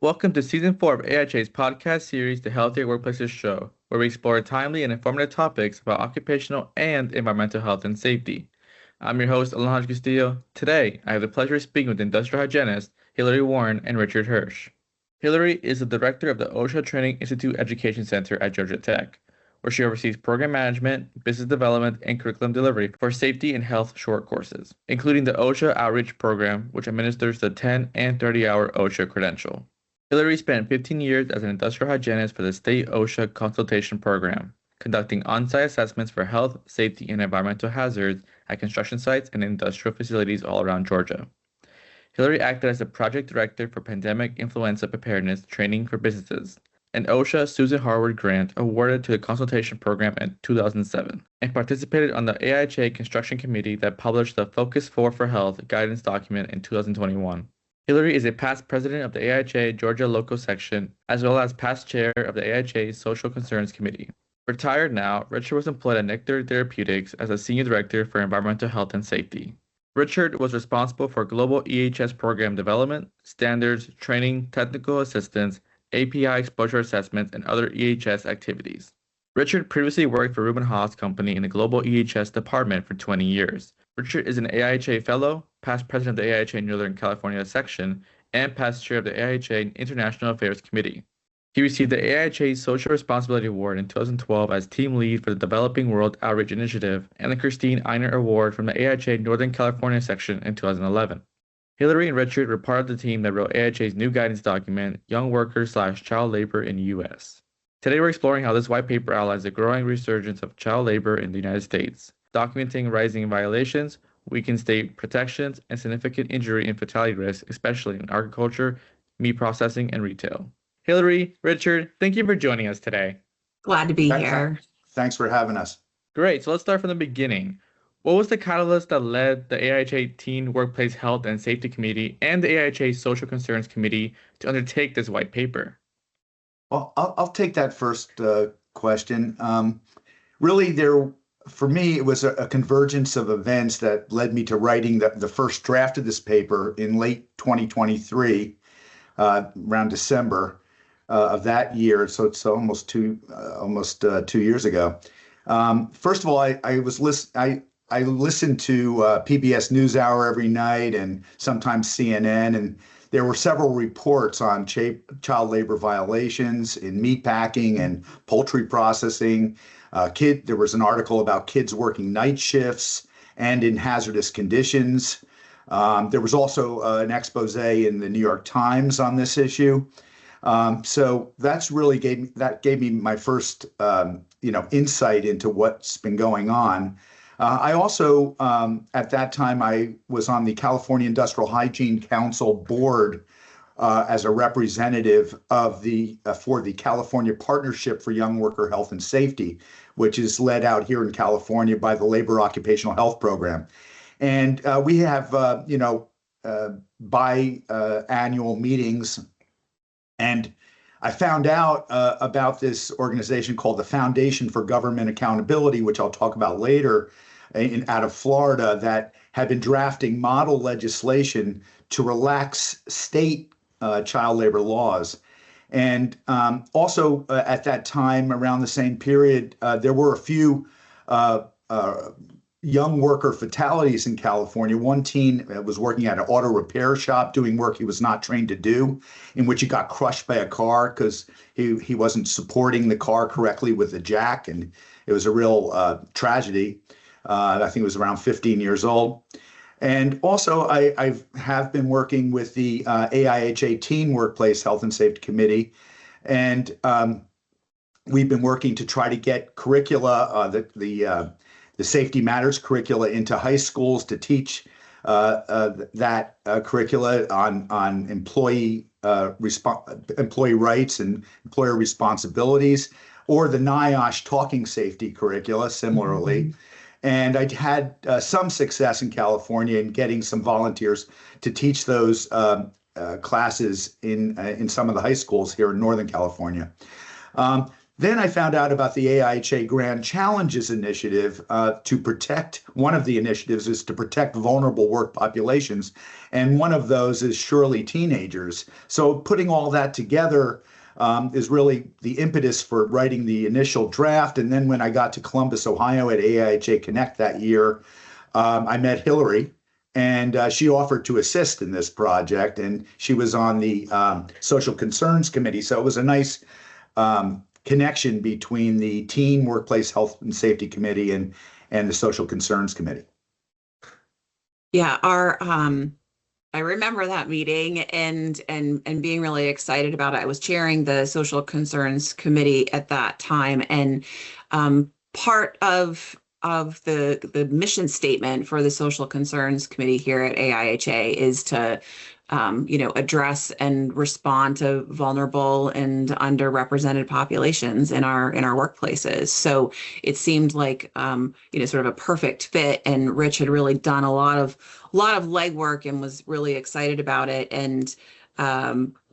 Welcome to Season 4 of AIHA's podcast series, The Healthier Workplaces Show, where we explore timely and informative topics about occupational and environmental health and safety. I'm your host, Alejandro Castillo. Today, I have the pleasure of speaking with industrial hygienists Hilarie Warren and Richard Hirsh. Hilarie is the director of the OSHA Training Institute Education Center at Georgia Tech, where she oversees program management, business development, and curriculum delivery for safety and health short courses, including the OSHA Outreach Program, which administers the 10 and 30-hour OSHA credential. Hilarie spent 15 years as an industrial hygienist for the state OSHA consultation program, conducting on-site assessments for health, safety, and environmental hazards at construction sites and industrial facilities all around Georgia. Hilarie acted as the project director for pandemic influenza preparedness training for businesses, an OSHA Susan Harward grant awarded to the consultation program in 2007, and participated on the AIHA construction committee that published the Focus 4 for Health guidance document in 2021. Hilarie is a past president of the AIHA Georgia Local Section, as well as past chair of the AIHA Social Concerns Committee. Retired now, Richard was employed at Nectar Therapeutics as a senior director for environmental health and safety. Richard was responsible for global EHS program development, standards, training, technical assistance, API exposure assessments, and other EHS activities. Richard previously worked for Reuben Haas Company in the global EHS department for 20 years. Richard is an AIHA Fellow, past president of the AIHA Northern California Section, and past chair of the AIHA International Affairs Committee. He received the AIHA Social Responsibility Award in 2012 as team lead for the Developing World Outreach Initiative and the Christine Einer Award from the AIHA Northern California Section in 2011. Hilarie and Richard were part of the team that wrote AIHA's new guidance document, Young Workers/Child Labor in the U.S. Today we're exploring how this white paper outlines the growing resurgence of child labor in the United States, documenting rising violations, weakened state protections, and significant injury and fatality risks, especially in agriculture, meat processing, and retail. Hilarie, Richard, thank you for joining us today. Glad to be here. Thanks for having us. Great. So let's start from the beginning. What was the catalyst that led the AIHA Teen Workplace Health and Safety Committee and the AIHA Social Concerns Committee to undertake this white paper? Well, I'll take that first question. Really, for me, it was a convergence of events that led me to writing the first draft of this paper in late 2023, around December of that year. So it's almost 2 years ago. First of all, I listened to PBS NewsHour every night and sometimes CNN, and there were several reports on child labor violations in meatpacking and poultry processing. There was an article about kids working night shifts and in hazardous conditions. There was also an expose in the New York Times on this issue. So that's really gave me my first insight into what's been going on. I also, at that time, I was on the California Industrial Hygiene Council board as a representative of for the California Partnership for Young Worker Health and Safety, which is led out here in California by the Labor Occupational Health Program. And we have, biannual meetings. And I found out about this organization called the Foundation for Government Accountability, which I'll talk about later, out of Florida, that had been drafting model legislation to relax state child labor laws. And also at that time, around the same period, there were a few young worker fatalities in California. One teen was working at an auto repair shop doing work he was not trained to do, in which he got crushed by a car because he wasn't supporting the car correctly with the jack. And it was a real tragedy. I think it was around 15 years old. And also, I have been working with the AIHA Teen Workplace Health and Safety Committee. And we've been working to try to get curricula, the Safety Matters curricula into high schools to teach that curricula on employee rights and employer responsibilities, or the NIOSH talking safety curricula similarly. Mm-hmm. And I had some success in California in getting some volunteers to teach those classes in some of the high schools here in Northern California. Then I found out about the AIHA Grand Challenges Initiative to protect. One of the initiatives is to protect vulnerable work populations, and one of those is surely teenagers. So putting all that together is really the impetus for writing the initial draft. And then when I got to Columbus, Ohio at AIHA Connect that year, I met Hilarie, and she offered to assist in this project, and she was on the Social Concerns Committee. So it was a nice connection between the Teen Workplace Health and Safety Committee and the Social Concerns Committee. Yeah, I remember that meeting and being really excited about it. I was chairing the Social Concerns Committee at that time, and part of the mission statement for the Social Concerns Committee here at AIHA is to address and respond to vulnerable and underrepresented populations in our workplaces. So it seemed like sort of a perfect fit, and Rich had really done a lot of legwork and was really excited about it. And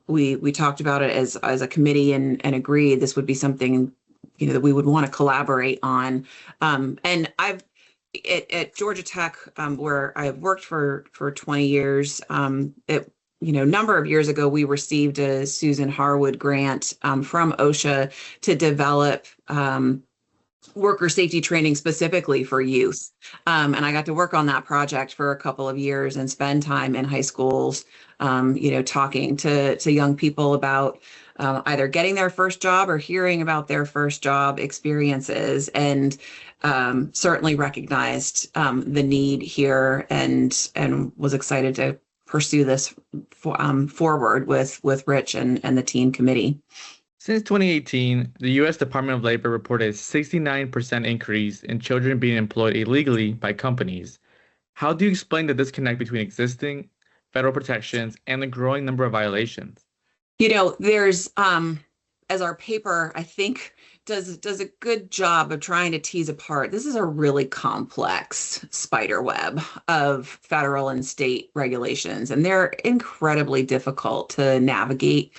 we talked about it as a committee and agreed this would be something that we would want to collaborate on. And I've at Georgia Tech, where I've worked for 20 years, a number of years ago, we received a Susan Harwood grant from OSHA to develop worker safety training specifically for youth. And I got to work on that project for a couple of years and spend time in high schools, talking to young people about either getting their first job or hearing about their first job experiences, and certainly recognized the need here and was excited to pursue this forward with Rich and the teen committee. Since 2018, the U.S. Department of Labor reported a 69% increase in children being employed illegally by companies. How do you explain the disconnect between existing federal protections and the growing number of violations? There's, as our paper, I think, does a good job of trying to tease apart, this is a really complex spider web of federal and state regulations, and they're incredibly difficult to navigate.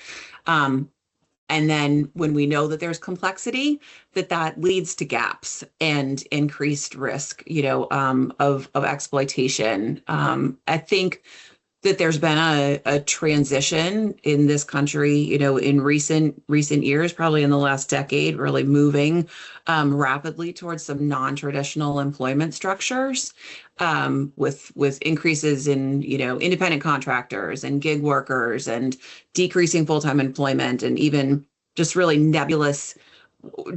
And then when we know that there's complexity, that leads to gaps and increased risk, of exploitation. I think that there's been a transition in this country, in recent years, probably in the last decade, really moving rapidly towards some non-traditional employment structures, with increases in, independent contractors and gig workers, and decreasing full-time employment, and even just really nebulous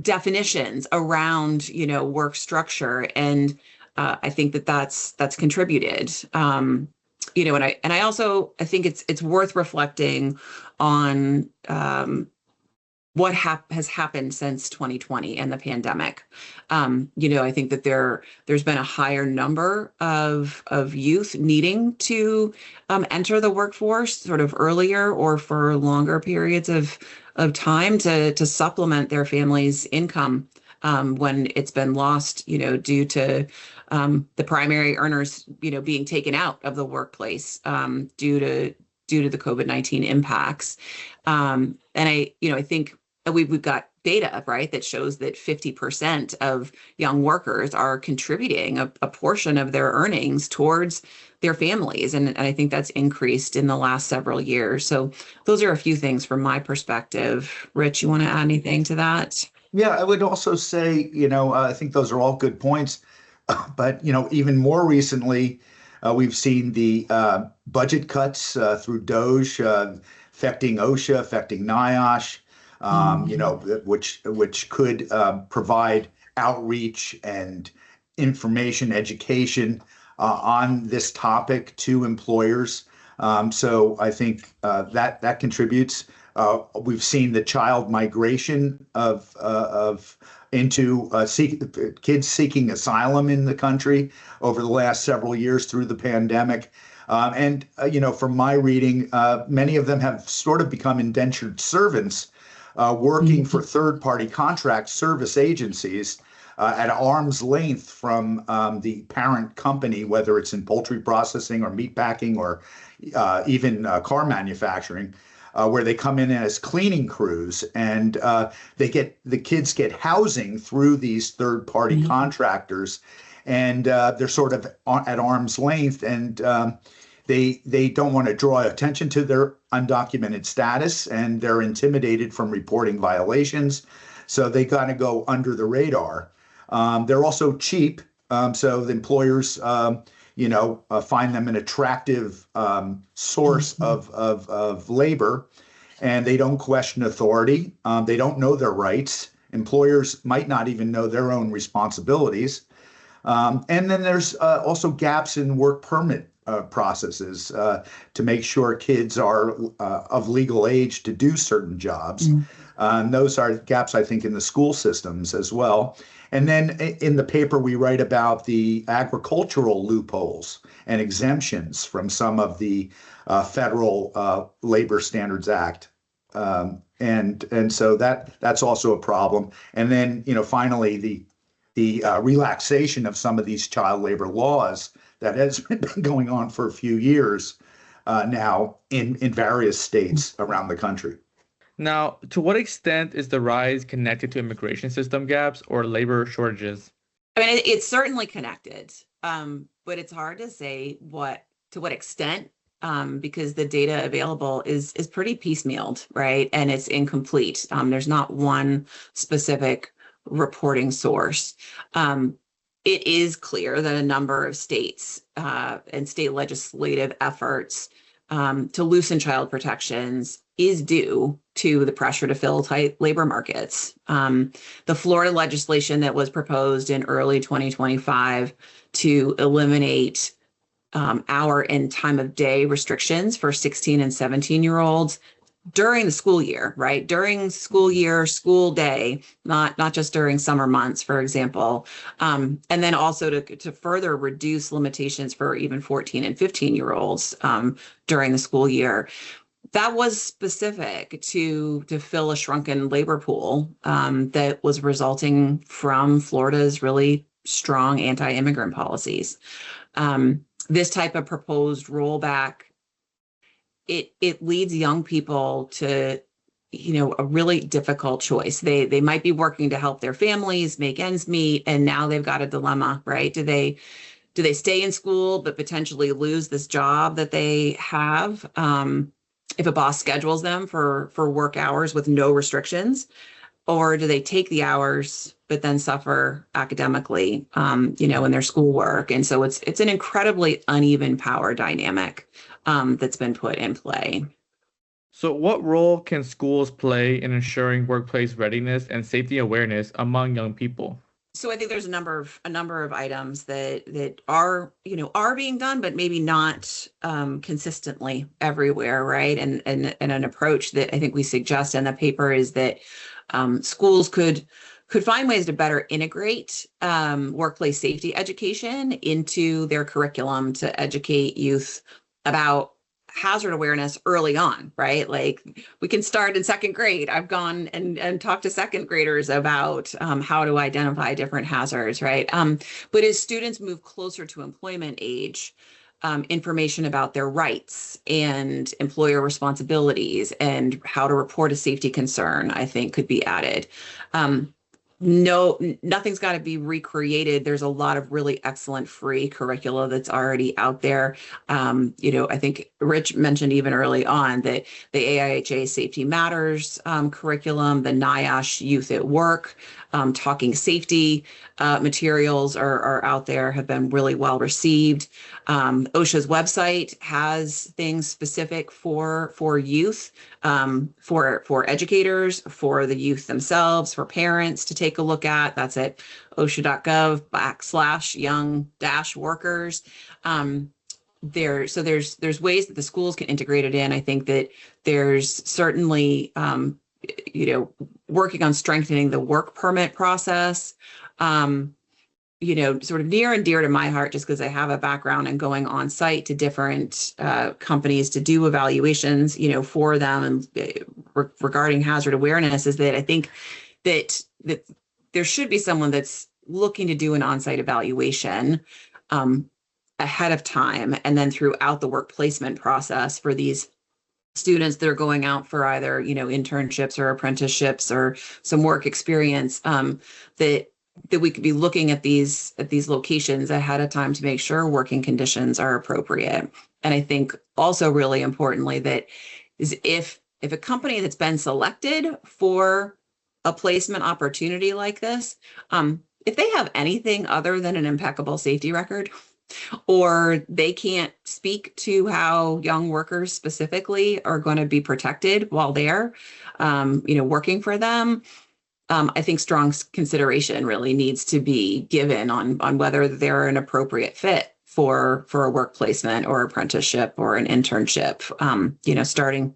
definitions around, work structure. And I think that's contributed. And I also think it's worth reflecting on what has happened since 2020 and the pandemic. I think that there's been a higher number of youth needing to enter the workforce sort of earlier or for longer periods of time to supplement their family's income when it's been lost, due to the primary earners, being taken out of the workplace due to the COVID-19 impacts. And I think we've got data, right, that shows that 50% of young workers are contributing a portion of their earnings towards their families. And I think that's increased in the last several years. So those are a few things from my perspective. Rich, you want to add anything to that? Yeah, I would also say, I think those are all good points. But, even more recently, we've seen the budget cuts through DOGE affecting OSHA, affecting NIOSH, which could provide outreach and information, education on this topic to employers. So I think that contributes. We've seen the child migration into kids seeking asylum in the country over the last several years through the pandemic. And from my reading, many of them have sort of become indentured servants, working for third-party contract service agencies at arm's length from the parent company, whether it's in poultry processing or meat packing or even car manufacturing. where they come in as cleaning crews, and the kids get housing through these third-party contractors, and they're sort of at arm's length, and they don't want to draw attention to their undocumented status, and they're intimidated from reporting violations, so they kind of go under the radar. They're also cheap, so the employers find them an attractive source of labor, and they don't question authority. They don't know their rights. Employers might not even know their own responsibilities. And then there's also gaps in work permit processes to make sure kids are of legal age to do certain jobs. And those are gaps, I think, in the school systems as well. And then in the paper, we write about the agricultural loopholes and exemptions from some of the Federal Labor Standards Act. And so that's also a problem. And then, finally, the relaxation of some of these child labor laws that has been going on for a few years now in various states around the country. Now, to what extent is the rise connected to immigration system gaps or labor shortages? I mean, it's certainly connected, but it's hard to say to what extent, because the data available is pretty piecemealed, right? And it's incomplete. There's not one specific reporting source. It is clear that a number of states and state legislative efforts to loosen child protections is due to the pressure to fill tight labor markets. The Florida legislation that was proposed in early 2025 to eliminate hour and time of day restrictions for 16 and 17-year-olds during the school year, right? During school year, school day, not just during summer months, for example. And then also to further reduce limitations for even 14 and 15-year-olds during the school year. That was specific to fill a shrunken labor pool that was resulting from Florida's really strong anti-immigrant policies. This type of proposed rollback, it leads young people to, a really difficult choice. They might be working to help their families make ends meet, and now they've got a dilemma, right? Do they stay in school but potentially lose this job that they have if a boss schedules them for work hours with no restrictions? Or do they take the hours but then suffer academically, in their schoolwork? And so it's an incredibly uneven power dynamic that's been put in play. So what role can schools play in ensuring workplace readiness and safety awareness among young people? So I think there's a number of items that are being done, but maybe not consistently everywhere, right? And an approach that I think we suggest in the paper is that schools could find ways to better integrate workplace safety education into their curriculum to educate youth about hazard awareness early on, right? Like we can start in second grade. I've gone and talked to second graders about how to identify different hazards, right? But as students move closer to employment age, information about their rights and employer responsibilities and how to report a safety concern, I think could be added. No, nothing's got to be recreated. There's a lot of really excellent free curricula that's already out there. I think Rich mentioned even early on that the AIHA Safety Matters curriculum, the NIOSH Youth at Work, Talking Safety materials are out there, have been really well received. OSHA's website has things specific for youth, for educators, for the youth themselves, for parents to take a look at. That's at osha.gov/young-workers. There's ways that the schools can integrate it in. I think that there's certainly working on strengthening the work permit process. Sort of near and dear to my heart, just because I have a background in going on site to different companies to do evaluations, for them and regarding hazard awareness, is that I think that there should be someone that's looking to do an on-site evaluation ahead of time, and then throughout the work placement process for these students that are going out for either, internships or apprenticeships or some work experience, that we could be looking at these locations ahead of time to make sure working conditions are appropriate. And I think also really importantly that is if a company that's been selected for a placement opportunity like this, if they have anything other than an impeccable safety record, or they can't speak to how young workers specifically are going to be protected while they're, working for them, I think strong consideration really needs to be given on whether they're an appropriate fit for a work placement or apprenticeship or an internship.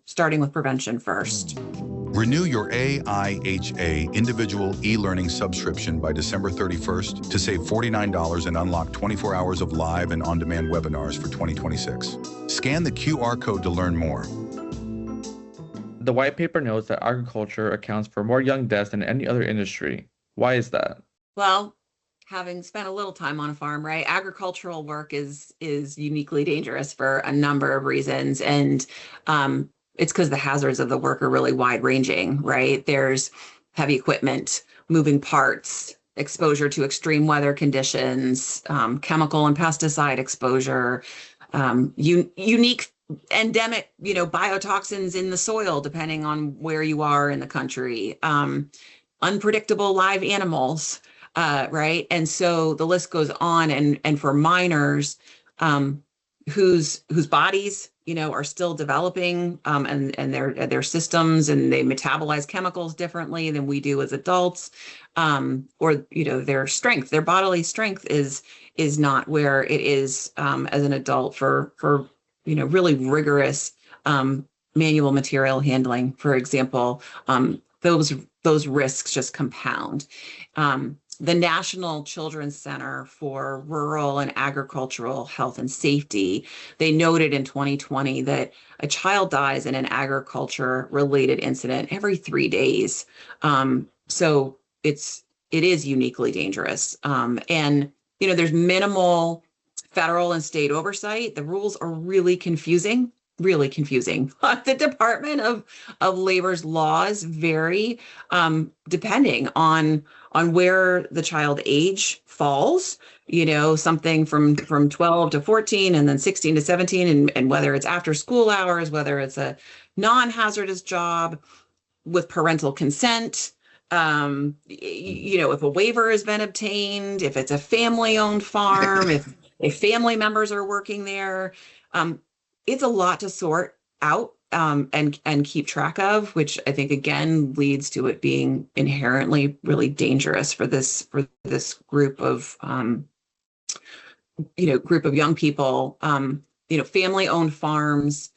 Starting with prevention first. Renew your AIHA individual e-learning subscription by December 31st to save $49 and unlock 24 hours of live and on-demand webinars for 2026. Scan the QR code to learn more. The white paper notes that agriculture accounts for more young deaths than any other industry. Why is that? Well, having spent a little time on a farm, right, agricultural work is uniquely dangerous for a number of reasons. And it's because the hazards of the work are really wide ranging, right? There's heavy equipment, moving parts, exposure to extreme weather conditions, chemical and pesticide exposure, unique endemic, biotoxins in the soil, depending on where you are in the country, unpredictable live animals, right? And so the list goes on. And for miners, whose bodies, are still developing, and their systems, and they metabolize chemicals differently than we do as adults, or their bodily strength is not where it is as an adult for really rigorous manual material handling, for example. Those risks just compound. The National Children's Center for Rural and Agricultural Health and Safety, they noted in 2020 that a child dies in an agriculture-related incident every 3 days. So it is uniquely dangerous. And there's minimal federal and state oversight. The rules are really confusing. The Department of Labor's laws vary depending on where the child age falls, something from 12 to 14 and then 16 to 17, and whether it's after school hours, whether it's a non-hazardous job with parental consent, if a waiver has been obtained, if it's a family-owned farm, if family members are working there. It's a lot to sort out and keep track of, which I think again leads to it being inherently really dangerous for this group of young people. Family-owned farms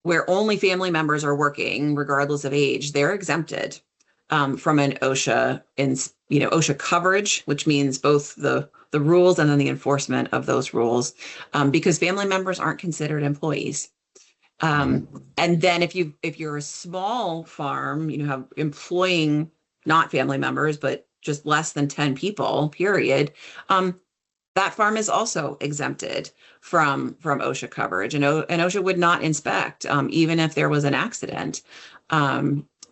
where only family members are working, regardless of age, they're exempted from an OSHA OSHA coverage, which means both the rules and then the enforcement of those rules, because family members aren't considered employees. And then if you're a small farm, have employing not family members, but just less than 10 people, period, that farm is also exempted from OSHA coverage, and OSHA would not inspect, even if there was an accident.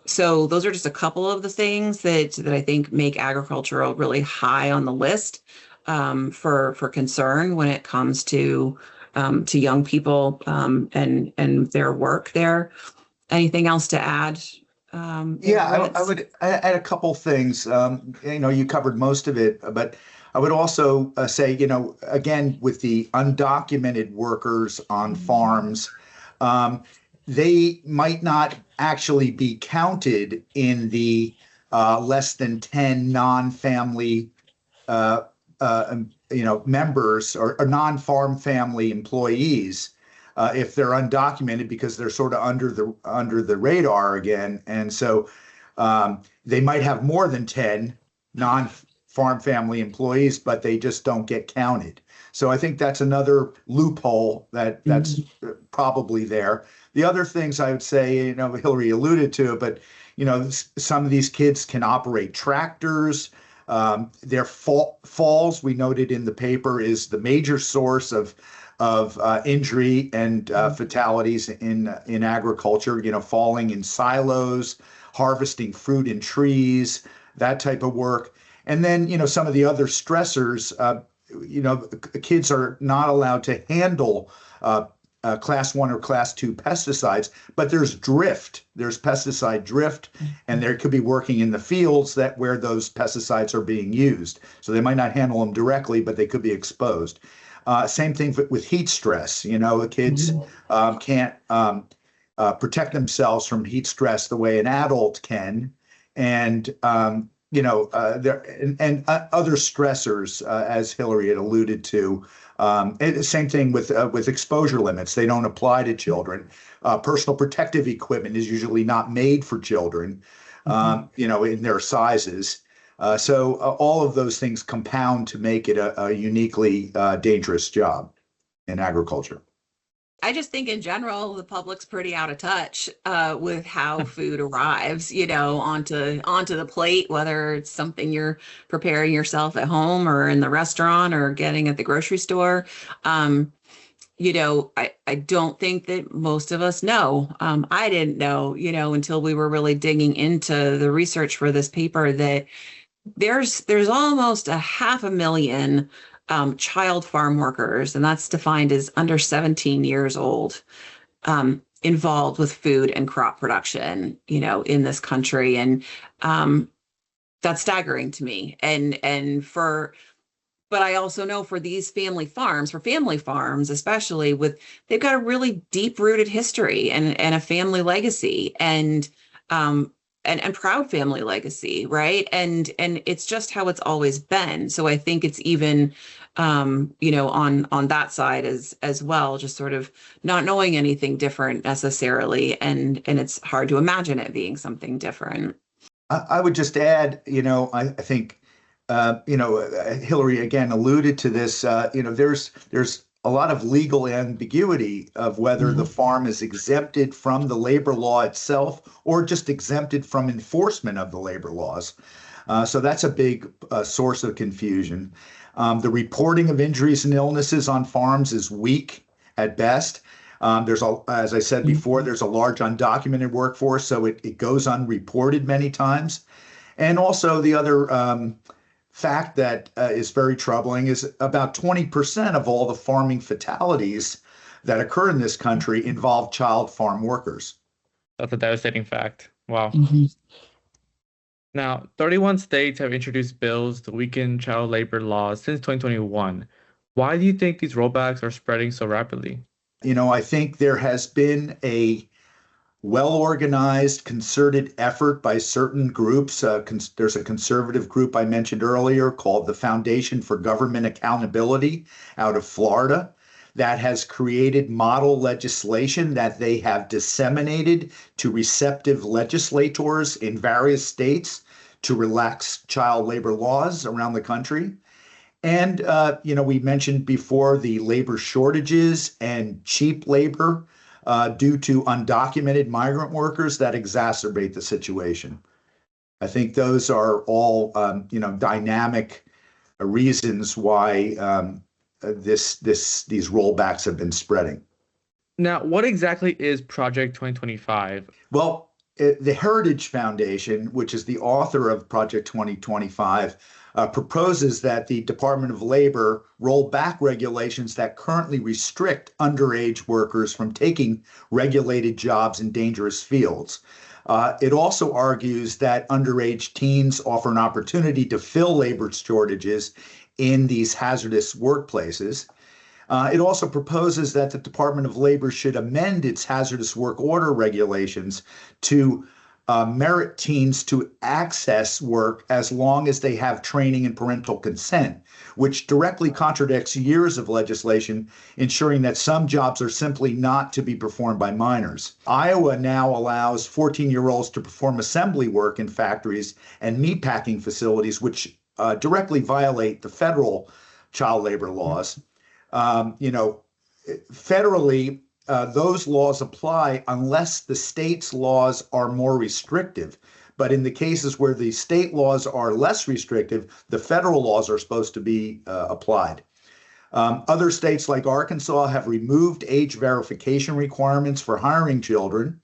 So those are just a couple of the things that I think make agricultural really high on the list for concern when it comes to young people and their work there. Anything else to add? I would add a couple things. You covered most of it, but I would also say, again, with the undocumented workers on farms, they might not actually be counted in the less than 10 non-family members or non-farm family employees if they're undocumented, because they're sort of under the radar again. And so they might have more than 10 non-farm family employees, but they just don't get counted. So I think that's another loophole that's probably there. The other things I would say, Hilarie alluded to, but some of these kids can operate tractors. Their falls, we noted in the paper, is the major source of of injury and fatalities in agriculture, falling in silos, harvesting fruit in trees, that type of work. And then, some of the other stressors, kids are not allowed to handle class 1 or class 2 pesticides, but there's pesticide drift, and there could be working in the fields where those pesticides are being used. So they might not handle them directly, but they could be exposed. Same thing with heat stress. The kids can't protect themselves from heat stress the way an adult can, and other stressors, as Hilarie had alluded to. Same thing with exposure limits. They don't apply to children. Personal protective equipment is usually not made for children, in their sizes. So all of those things compound to make it a uniquely dangerous job in agriculture. I just think in general, the public's pretty out of touch with how food arrives, onto the plate, whether it's something you're preparing yourself at home or in the restaurant or getting at the grocery store. I don't think that most of us know. I didn't know, until we were really digging into the research for this paper, that there's almost 500,000 child farm workers, and that's defined as under 17 years old, involved with food and crop production, in this country. And that's staggering to me. But I also know for these family farms, especially, they've got a really deep rooted history and a family legacy, and proud family legacy, right? And it's just how it's always been. So I think it's even, on that side as well, just sort of not knowing anything different necessarily, and it's hard to imagine it being something different. I would just add, I think, Hilarie again alluded to this. There's a lot of legal ambiguity of whether the farm is exempted from the labor law itself or just exempted from enforcement of the labor laws. So that's a big source of confusion. The reporting of injuries and illnesses on farms is weak at best. As I said before, there's a large undocumented workforce, so it goes unreported many times. And also the other fact that is very troubling is about 20% of all the farming fatalities that occur in this country involve child farm workers. That's a devastating fact. Wow. Now, 31 states have introduced bills to weaken child labor laws since 2021. Why do you think these rollbacks are spreading so rapidly? I think there has been a well-organized, concerted effort by certain groups. There's a conservative group I mentioned earlier called the Foundation for Government Accountability out of Florida that has created model legislation that they have disseminated to receptive legislators in various states to relax child labor laws around the country. And, we mentioned before the labor shortages and cheap labor due to undocumented migrant workers that exacerbate the situation. I think those are all, dynamic reasons why these rollbacks have been spreading. Now, what exactly is Project 2025? Well, the Heritage Foundation, which is the author of Project 2025, proposes that the Department of Labor roll back regulations that currently restrict underage workers from taking regulated jobs in dangerous fields. It also argues that underage teens offer an opportunity to fill labor shortages in these hazardous workplaces. It also proposes that the Department of Labor should amend its hazardous work order regulations to merit teens to access work as long as they have training and parental consent, which directly contradicts years of legislation ensuring that some jobs are simply not to be performed by minors. Iowa now allows 14-year-olds to perform assembly work in factories and meatpacking facilities, which directly violate the federal child labor laws. Federally, those laws apply unless the state's laws are more restrictive. But in the cases where the state laws are less restrictive, the federal laws are supposed to be applied. Other states like Arkansas have removed age verification requirements for hiring children.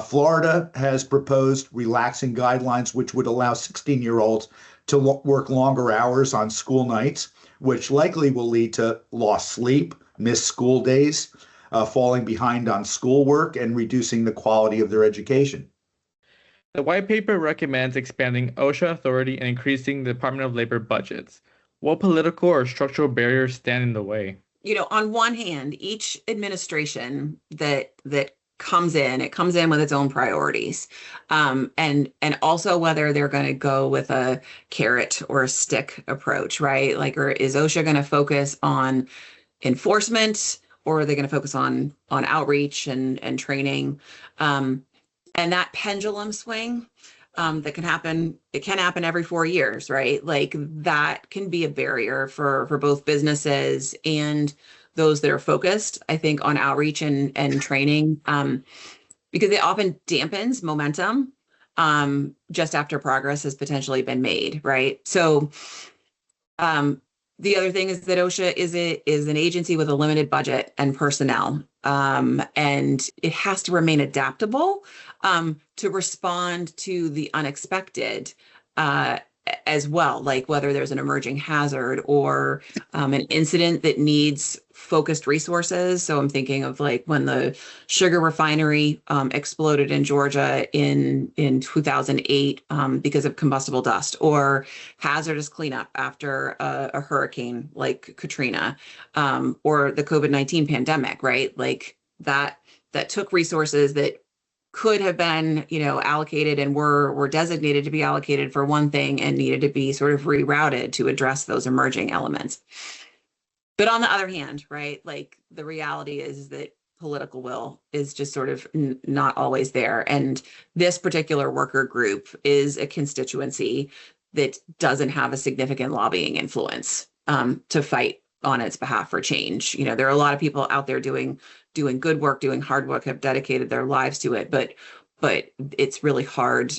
Florida has proposed relaxing guidelines which would allow 16-year-olds to work longer hours on school nights, which likely will lead to lost sleep, missed school days, falling behind on schoolwork, and reducing the quality of their education. The white paper recommends expanding OSHA authority and increasing the Department of Labor budgets. What political or structural barriers stand in the way? On one hand, each administration that comes in, it comes in with its own priorities, and also whether they're going to go with a carrot or a stick approach, right? Like, or is OSHA going to focus on enforcement, or are they going to focus on outreach and training? And that pendulum swing that can happen, it can happen every 4 years, right? Like, that can be a barrier for both businesses and those that are focused, I think, on outreach and training, because it often dampens momentum just after progress has potentially been made, right? So the other thing is that OSHA is an agency with a limited budget and personnel, and it has to remain adaptable to respond to the unexpected as well, like whether there's an emerging hazard or an incident that needs focused resources. So I'm thinking of like when the sugar refinery exploded in Georgia in 2008 because of combustible dust, or hazardous cleanup after a hurricane like Katrina, or the COVID-19 pandemic, right? Like that took resources that could have been, allocated and were designated to be allocated for one thing and needed to be sort of rerouted to address those emerging elements. But on the other hand, right, like the reality is that political will is just sort of not always there. And this particular worker group is a constituency that doesn't have a significant lobbying influence to fight on its behalf for change. There are a lot of people out there doing good work, doing hard work, have dedicated their lives to it, but it's really hard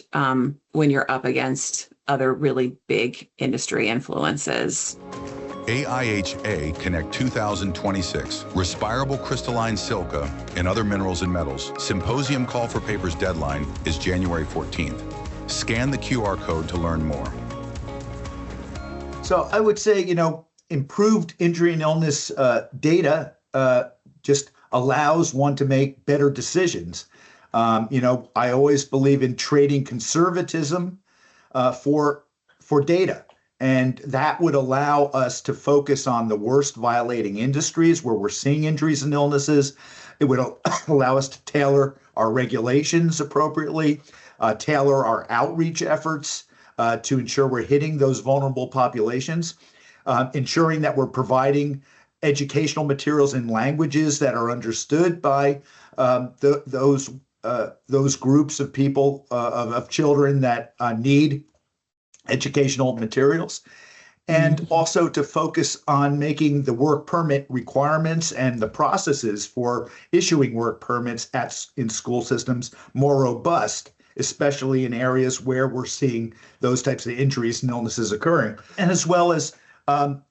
when you're up against other really big industry influences. AIHA Connect 2026, Respirable Crystalline Silica and Other Minerals and Metals. Symposium call for papers deadline is January 14th. Scan the QR code to learn more. So I would say, improved injury and illness data just allows one to make better decisions. I always believe in trading conservatism for data. And that would allow us to focus on the worst violating industries where we're seeing injuries and illnesses. It would allow us to tailor our regulations appropriately, tailor our outreach efforts to ensure we're hitting those vulnerable populations, ensuring that we're providing educational materials in languages that are understood by those groups of people, of children that need educational materials, and also to focus on making the work permit requirements and the processes for issuing work permits in school systems more robust, especially in areas where we're seeing those types of injuries and illnesses occurring, and as well as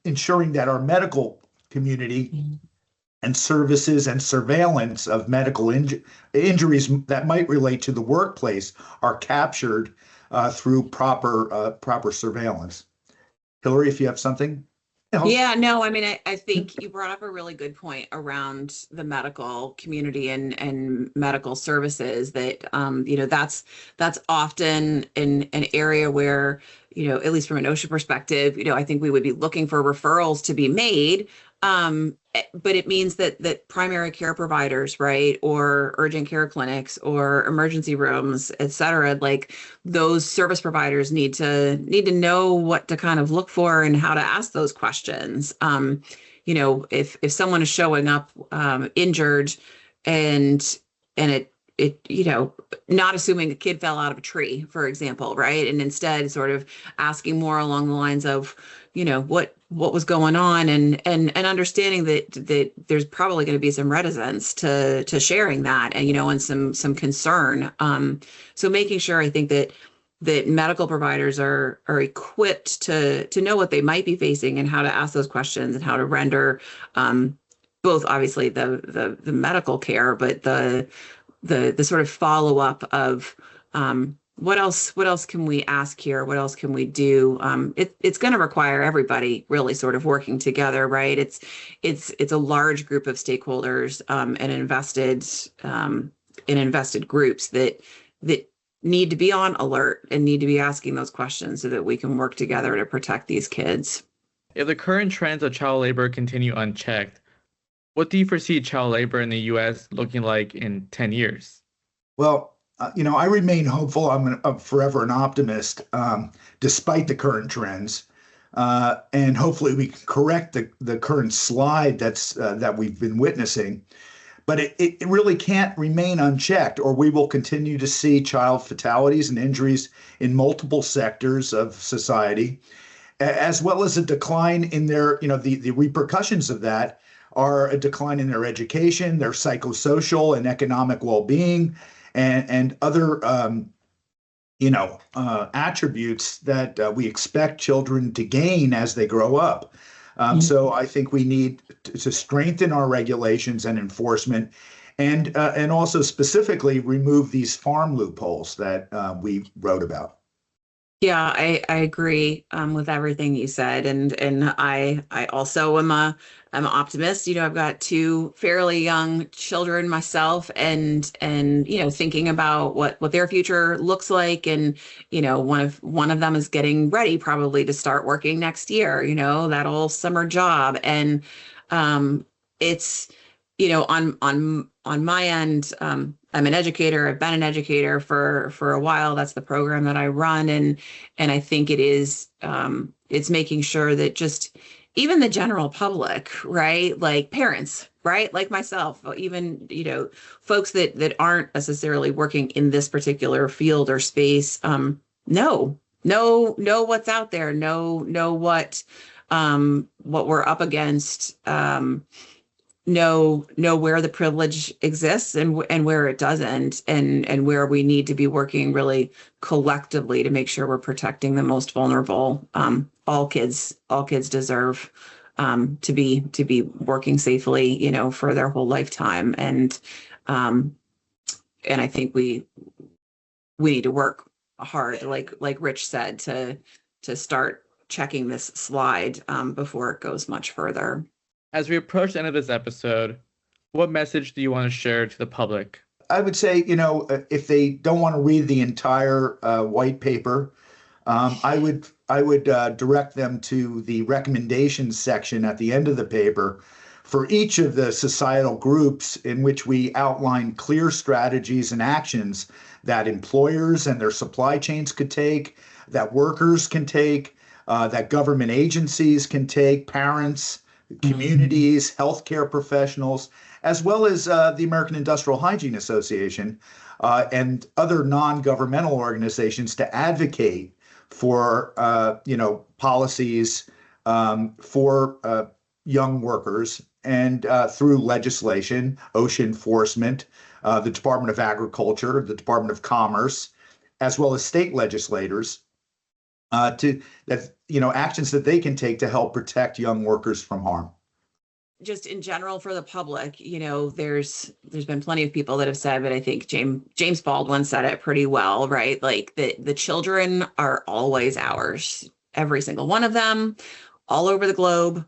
ensuring that our medical community and services and surveillance of medical injuries that might relate to the workplace are captured through proper surveillance. Hilarie, if you have something else? Yeah, no, I mean, I think you brought up a really good point around the medical community and medical services that, that's often an area where, at least from an OSHA perspective, I think we would be looking for referrals to be made. But it means that primary care providers, right, or urgent care clinics or emergency rooms, et cetera, like those service providers need to know what to kind of look for and how to ask those questions. If someone is showing up injured and it not assuming a kid fell out of a tree, for example, right, and instead sort of asking more along the lines of, what was going on, and understanding that there's probably going to be some reticence to sharing that, and and some concern. So making sure, I think, that that medical providers are equipped to know what they might be facing and how to ask those questions and how to render both obviously the medical care, but the sort of follow up of what else can we ask here? What else can we do? It's going to require everybody really sort of working together, right? It's a large group of stakeholders and invested groups that need to be on alert and need to be asking those questions so that we can work together to protect these kids. If the current trends of child labor continue unchecked, what do you foresee child labor in the U.S. looking like in 10 years? Well, I remain hopeful. I'm forever an optimist, despite the current trends. And hopefully we can correct the current slide that we've been witnessing. But it really can't remain unchecked, or we will continue to see child fatalities and injuries in multiple sectors of society, as well as a decline in their, the repercussions of that are a decline in their education, their psychosocial and economic well-being, and other, attributes that we expect children to gain as they grow up. So I think we need to strengthen our regulations and enforcement, and also specifically remove these farm loopholes that we wrote about. Yeah, I agree with everything you said, and I also am I'm an optimist. I've got two fairly young children myself, and thinking about what their future looks like, and one of them is getting ready probably to start working next year. That old summer job, and it's on my end. I'm an educator. I've been an educator for a while. That's the program that I run. And I think it's making sure that just even the general public, right? Like parents, right? Like myself, even, folks that aren't necessarily working in this particular field or space, know what's out there, know what we're up against, know where the privilege exists and where it doesn't, and where we need to be working really collectively to make sure we're protecting the most vulnerable. All kids deserve to be working safely, for their whole lifetime. And I think we need to work hard, like Rich said, to start checking this slide before it goes much further. As we approach the end of this episode, what message do you want to share to the public? I would say, if they don't want to read the entire white paper, I would direct them to the recommendations section at the end of the paper for each of the societal groups, in which we outline clear strategies and actions that employers and their supply chains could take, that workers can take, that government agencies can take, parents, communities, healthcare professionals, as well as the American Industrial Hygiene Association and other non-governmental organizations, to advocate for policies for young workers, and through legislation, OSHA enforcement, the Department of Agriculture, the Department of Commerce, as well as state legislators, actions that they can take to help protect young workers from harm. Just in general for the public, there's been plenty of people that have said, but I think James Baldwin said it pretty well, right? Like the children are always ours, every single one of them, all over the globe.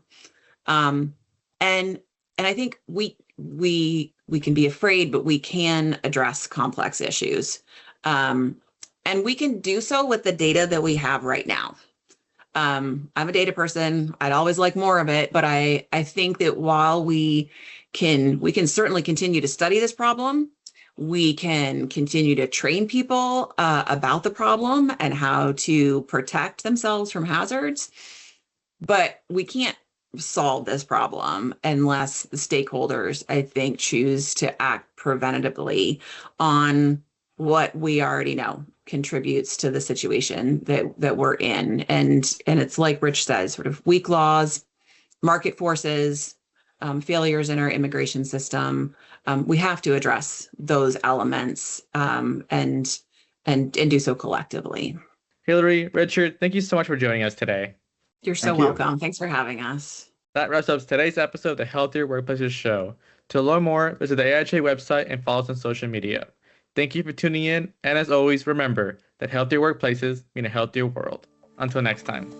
And I think we can be afraid, but we can address complex issues. And we can do so with the data that we have right now. I'm a data person. I'd always like more of it, but I think that while we can certainly continue to study this problem, we can continue to train people about the problem and how to protect themselves from hazards, but we can't solve this problem unless the stakeholders, I think, choose to act preventatively on what we already know contributes to the situation that we're in. And it's like Rich says, sort of weak laws, market forces, failures in our immigration system. We have to address those elements and and do so collectively. Hilarie, Richard, thank you so much for joining us today. You're so Thank you. welcome. Thanks for having us. That wraps up today's episode of the Healthier Workplaces Show. To learn more, visit the AIHA website and follow us on social media. Thank you for tuning in, and as always, remember that healthier workplaces mean a healthier world. Until next time.